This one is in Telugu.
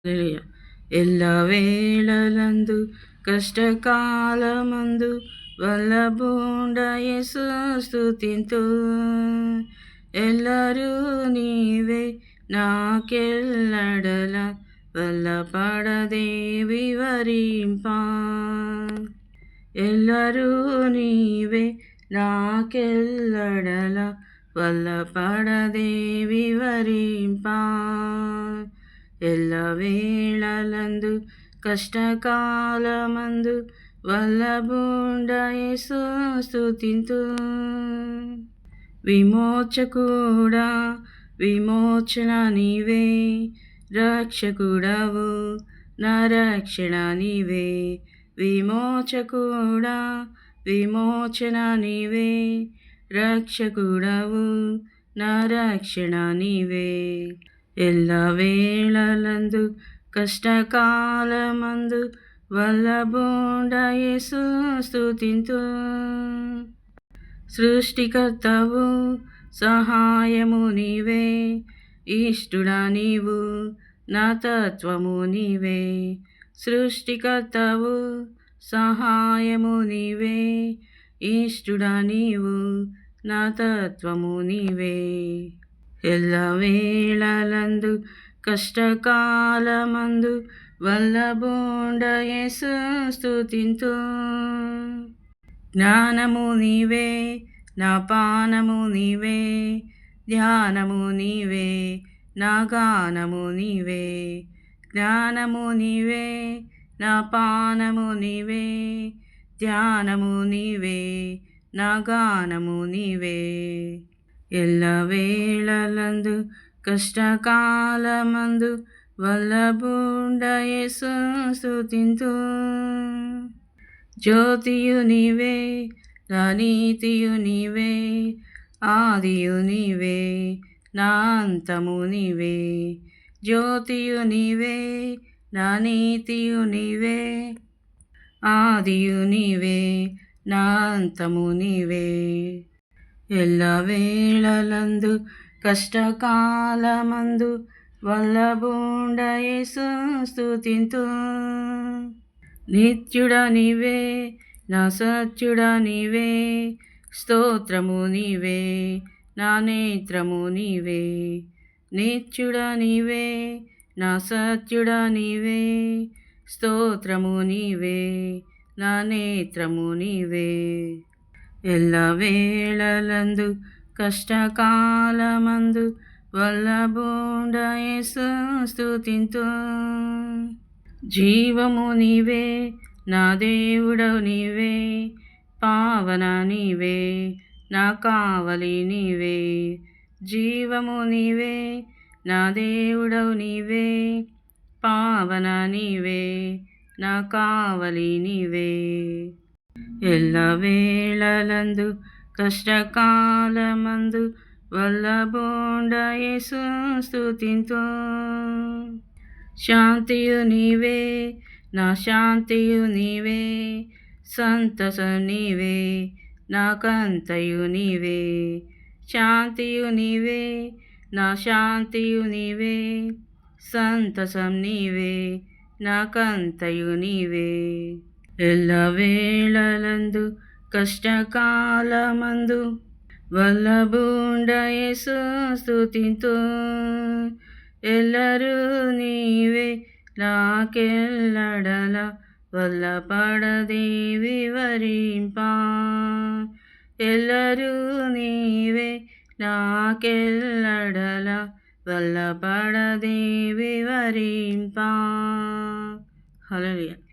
హల్లెలూయా. ఎల్లవేళలందు కష్టకాలమందు వల్లభుండ యేసు స్తుతింతు. ఎల్లరూ నీవే నాకెల్లడల వల్లపడదే వివరింపా. ఎల్లరూ నీవే నాకెల్లడల వల్లపడదే వివరింపా. ఎల్లవేళలందు కష్టకాలమందు వల్లభుండ యేసు స్తుతింతు. విమోచకుడా విమోచన నీవే, రక్షకుడవు నా రక్షణ నీవే. విమోచకుడా విమోచన నీవే, రక్షకుడవు నా రక్షణ నీవే. ఎల్లవేళలందు కష్టకాలమందు వల్లభుండ యేసు స్తుతింతు. సృష్టికర్తవు సహాయము నీవే, ఇష్టుడా నీవు నా తత్వము నీవే. సృష్టికర్తవు సహాయము నీవే, ఇష్టుడా నీవు నా తత్వము నీవే. ఎల్లవేళలందు కష్టకాలమందు వల్లభుండ యేసు స్తుతింతు. జ్ఞానము నీవే నా పానము నీవే, ధ్యానము నీవే నా గానము నీవే. జ్ఞానము నీవే నా పానము నీవే, ధ్యానము నీవే నా గానము నీవే. ఎల్లవేళలందు కష్టకాలమందు వల్లభుండ యేసు స్తుతింతు. జ్యోతియు నీవే నా నీతియు నీవే, ఆదియు నీవే నా అంతము నీవే. జ్యోతియు నీవే నా నీతియు నీవే, ఆదియు నీవే నా అంతము నీవే. ఎల్లవేళలందు కష్టకాలమందు వల్లభుండ యేసు స్తుతింతు. నిత్యుడా నీవే నా సత్యుడా నీవే, స్తోత్రము నీవే నా నేత్రము నీవే. నిత్యుడా నీవే నా సత్యుడా నీవే, స్తోత్రము నీవే నా నేత్రము నీవే. ఎల్లవేళలందు కష్టకాలమందు వల్లభుండ యేసు స్తుతింతు. జీవము నీవే నా దేవుడవు నీవే, పావన నీవే నా కావలి నీవే. జీవము నీవే నా దేవుడవు నీవే, పావన నీవే నా కావలి నీవే. ఎల్లవేళలందు కష్టకాలమందు వల్లభుండ యేసు స్తుతింతు. శాంతియు నీవే నా శాంతియు నీవే, సంతసం నీవే నాకంతయు నీవే. శాంతియు నీవే నా శాంతియు నీవే, సంతసం నీవే నాకంతయు నీవే. ఎల్లవేళలందు కష్టకాలమందు వల్లభుండ యేసు స్తుతింతు. ఎల్లరూ నీవే నాకెల్లడల వల్లపడదే వివరింపా. ఎల్లరూ నీవే నాకెల్లడల వల్లపడదే వివరింపా. హల్లెలూయా.